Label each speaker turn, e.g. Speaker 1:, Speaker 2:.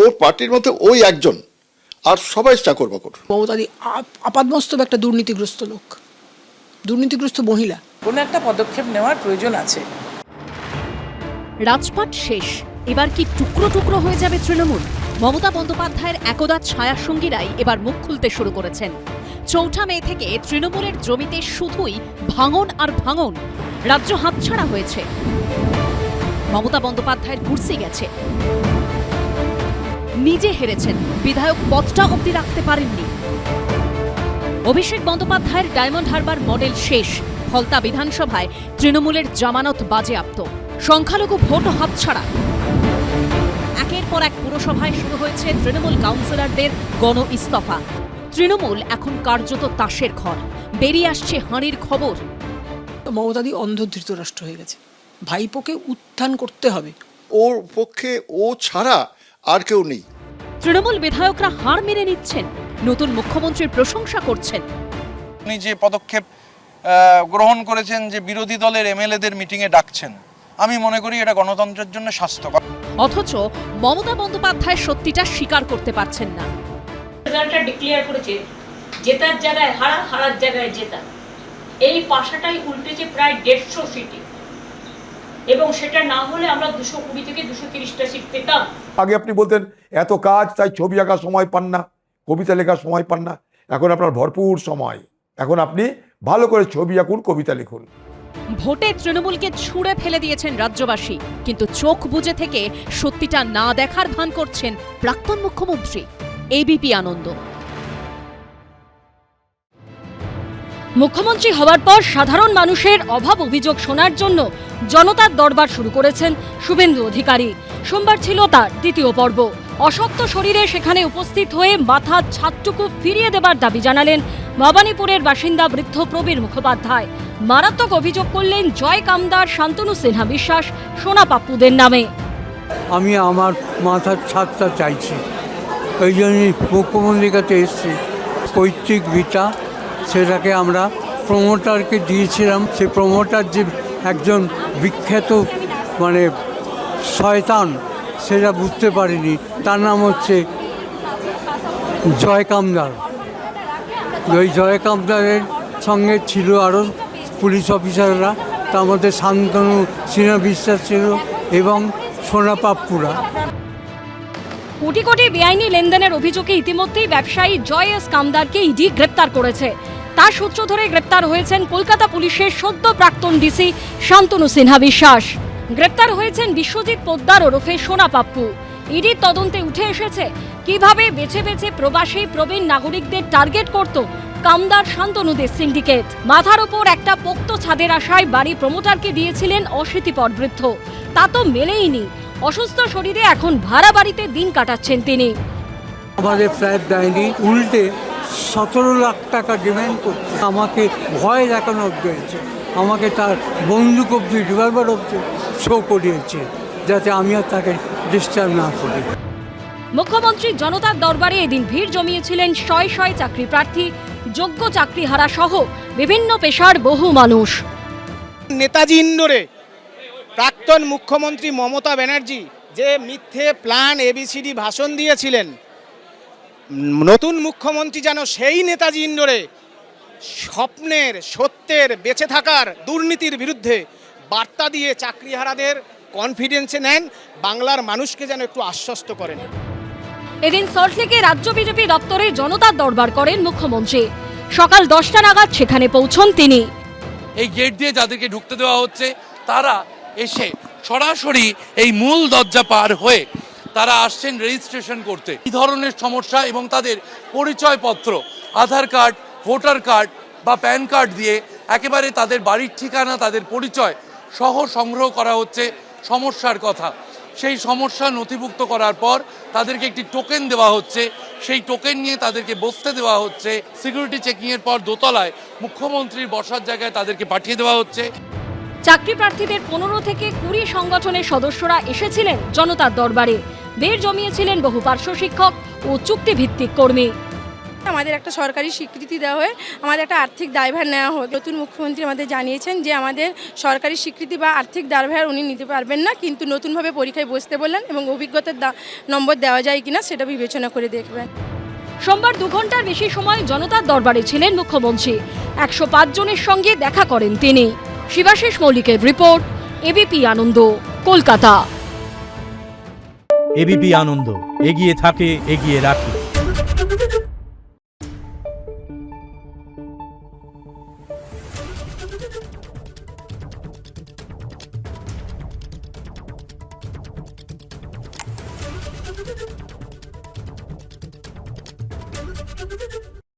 Speaker 1: ওর পার্টির মধ্যে ওই একজন, আর সবাই চাকর বাকর।
Speaker 2: মমতাদি আপাতমস্তক একটা দুর্নীতিগ্রস্ত লোক, দুর্নীতিগ্রস্ত মহিলা।
Speaker 3: কোনো একটা পদক্ষেপ নেওয়ার প্রয়োজন আছে।
Speaker 4: রাজপাট শেষ, এবার কি টুকরো টুকরো হয়ে যাবে তৃণমূল? মমতা বন্দ্যোপাধ্যায়ের একদা ছায়া সঙ্গীরাই এবার মুখ খুলতে শুরু করেছেন। ৪ মে থেকে তৃণমূলের জমিতে শুধুই ভাঙন আর ভাঙন। রাজ্য হাতছাড়া হয়েছে, মমতা বন্দ্যোপাধ্যায়ের কুর্সি গেছে, নিজে হেরেছেন, বিধায়ক পদটা অবধি রাখতে পারেননি। অভিষেক বন্দ্যোপাধ্যায়ের ডায়মন্ড হারবার মডেল শেষ, ফলতা বিধানসভায় তৃণমূলের জামানত বাজেয়াপ্ত, সংখ্যালঘু ভোট হাতছাড়া। একের পর এক পুরসভায় শুরু হয়েছে তৃণমূল কাউন্সিলরদের গণ ইস্তফা। তৃণমূল এখন কার্যত তাসের ঘর, বেরিয়ে আসছে হাঁড়ির খবর।
Speaker 2: মমতাদি অন্ধ ধৃতরাষ্ট্র হয়ে গেছে, ভাইপোকে উত্থান করতে হবে।
Speaker 1: ওর পক্ষে ও ছাড়া আর কেউ নেই।
Speaker 4: তৃণমূল বিধায়করা হার মেনে নিচ্ছেন, নতুন মুখ্যমন্ত্রীর প্রশংসা করছেন।
Speaker 5: উনি যে পদক্ষেপ গ্রহণ করেছেন, যে বিরোধী দলের এমএলএদের মিটিংয়ে ডাকছেন, আমি মনে করি এটা গণতন্ত্রের জন্য স্বাস্থ্যকর।
Speaker 4: অথচ মমতা বন্দ্যোপাধ্যায় সত্যিটা স্বীকার করতে পারছেন না।
Speaker 6: রেজাল্টটা ডিক্লেয়ার করেছে, জেতার জায়গায় হারা, হারার জায়গায় জেতা। এই পাশাটাই উল্টেছে প্রায় 150 সিটে, এবং সেটা না হলে আমরা 220 থেকে 230টা সিট পেতাম।
Speaker 7: আগে আপনি বলতেন এত কাজ, তাই ছবি আঁকার সময় পান না, কবিতা লেখার সময় পান না। এখন আপনার ভরপুর সময়, এখন আপনি ভালো করে ছবি আঁকুন, কবিতা লিখুন।
Speaker 4: ভোটে তৃণমূলকে ছুঁড়ে ফেলে দিয়েছেন রাজ্যবাসী, কিন্তু চোখ বুজে থেকে সত্যিটা না দেখার ভান করছেন প্রাক্তন মুখ্যমন্ত্রী। এবিপি আনন্দ। মুখ্যমন্ত্রী হওয়ার পর সাধারণ মানুষের অভাব অভিযোগ শোনার জন্য জনতার দরবার শুরু করেছেন শুভেন্দু অধিকারী। সোমবার ছিল তার দ্বিতীয় পর্ব। অশক্ত শরীরে সেখানে উপস্থিত হয়ে মাথার ছাদটুকু ফিরিয়ে দেবার দাবি জানালেন ভবানীপুরের বাসিন্দা বৃদ্ধ প্রবীর মুখোপাধ্যায়। মারাত্মক অভিযোগ করলেন জয় কামদার, শান্তনু সিনহা বিশ্বাস, সোনা পাপ্পুদের নামে।
Speaker 8: আমি আমার মাথার ছাদটা চাইছি, ওই জন্যই মুখ্যমন্ত্রীর কাছে এসেছি। পৈতৃক ভিটা, সেটাকে আমরা প্রমোটারকে দিয়েছিলাম। সে প্রমোটার যে একজন বিখ্যাত শয়তান, সেটা বুঝতে পারিনি। তার নাম হচ্ছে জয় কামদার। ওই জয় কামদারের সঙ্গে ছিল আরও পুলিশ অফিসাররা, তার মধ্যে শান্তনু সিনহা বিশ্বাস ছিল এবং সোনা পাপ্পুরা।
Speaker 4: কোটি কোটি বেআইনি লেনদেনের অভিযোগে ইতিমধ্যেই ব্যবসায়ী জয় এস কামদারকে ইডি গ্রেপ্তার করেছে। তার সূত্র ধরে গ্রেপ্তার হয়েছেন কলকাতা পুলিশের সদ্য প্রাক্তন ডিসি শান্তনু সিনহা বিশ্বাস। গ্রেপ্তার হয়েছেন বিশ্বজিৎ পোদ্দার ওরফে সোনা পাপ্পু। ইডির তদন্তে উঠে এসেছে কিভাবে বেছে বেছে প্রবাসী প্রবীণ নাগরিকদের টার্গেট করত কামদার শান্তনুদের সিন্ডিকেট। মাথার ওপর একটা পোক্ত ছাদের আশায় বাড়ি প্রমোটারকে দিয়েছিলেন অশীতিপর বৃদ্ধ, তা তো মেলেইনি। অসুস্থ শরীরে এখন ভাড়া বাড়িতে দিন কাটাচ্ছেন তিনি।
Speaker 8: আমাদের ফ্ল্যাট দেয়নি, উল্টে 17 লাখ টাকা ডিমান্ড করছে। আমাকে ভয় দেখানো অব্দি হয়েছে, আমাকে তার বন্দুক অব্দি, রিভলভার অব্দি শো করিয়েছে, যাতে আমি আর তাকে ডিস্টার্ব না করি।
Speaker 4: মুখ্যমন্ত্রী জনতার দরবারে এদিন ভিড় জমিয়েছিলেন শয় শয় চাকরি প্রার্থী, যোগ্য চাকরিহারা সহ বিভিন্ন পেশার বহু মানুষ।
Speaker 9: নেতাজি ইন্ডোরে প্রাক্তন মুখ্যমন্ত্রী মমতা ব্যানার্জি যে মিথ্যে প্ল্যান এবিসিডি ভাষণ দিয়েছিলেন, নতুন মুখ্যমন্ত্রী যেন সেই নেতাজি ইন্ডোরে স্বপ্নের, সত্যের, বেঁচে থাকার, দুর্নীতির বিরুদ্ধে বার্তা দিয়ে চাকরিহারাদের কনফিডেন্সে নেন, বাংলার মানুষকে যেন একটু আশ্বস্ত করেন।
Speaker 4: এদিন সল্টলেকে রাজ্য বিজেপি দপ্তরে জনতার দরবার করেন মুখ্যমন্ত্রী। সকাল 10টা নাগাদ সেখানে পৌঁছন তিনি।
Speaker 10: এই গেট দিয়ে যাদেরকে ঢুকতে দেওয়া হচ্ছে, তারা এসে সরাসরি এই মূল দরজা পার হয়ে তারা আসছেন রেজিস্ট্রেশন করতে। এই ধরনের সমস্যা এবং তাদের পরিচয়পত্র, আধার কার্ড, ভোটার কার্ড বা প্যান কার্ড দিয়ে একেবারে তাদের বাড়ির ঠিকানা, তাদের পরিচয় সহ সংগ্রহ করা হচ্ছে সমস্যার কথা। সেই সমস্যা নথিভুক্ত করার পর তাদেরকে একটি টোকেন দেওয়া হচ্ছে, সেই টোকেন নিয়ে তাদেরকে বসতে দেওয়া হচ্ছে। সিকিউরিটি চেকিংয়ের পর দোতলায় মুখ্যমন্ত্রীর বসার জায়গায় তাদেরকে পাঠিয়ে দেওয়া হচ্ছে।
Speaker 4: চাকরি প্রার্থীদের 15 থেকে 20 সংগঠনের সদস্যরা এসেছিলেন জনতার দরবারে। ভিড় জমিয়েছিলেন বহু পার্শ্ব শিক্ষক ও চুক্তিভিত্তিক কর্মী।
Speaker 11: আমাদের একটা সরকারি স্বীকৃতি দেওয়া হয়ে আমাদের একটা আর্থিক দায়ভার নেওয়া হোক। নতুন মুখ্যমন্ত্রী আমাদের জানিয়েছেন যে আমাদের সরকারি স্বীকৃতি বা আর্থিক দায়ভার উনি নিতে পারবেন না, কিন্তু নতুনভাবে পরীক্ষায় বসতে বললেন এবং অভিজ্ঞতার নম্বর দেওয়া যায় কিনা সেটা বিবেচনা করে দেখবেন।
Speaker 4: সোমবার 2 ঘন্টার বেশি সময় জনতার দরবারে ছিলেন মুখ্যমন্ত্রী। 105 জনের সঙ্গে দেখা করেন তিনি। শিবাশিস মৌলিকের রিপোর্ট, এবিপি আনন্দ, কলকাতা।
Speaker 12: এবিপি আনন্দ, এগিয়ে থাকে, এগিয়ে রাখে।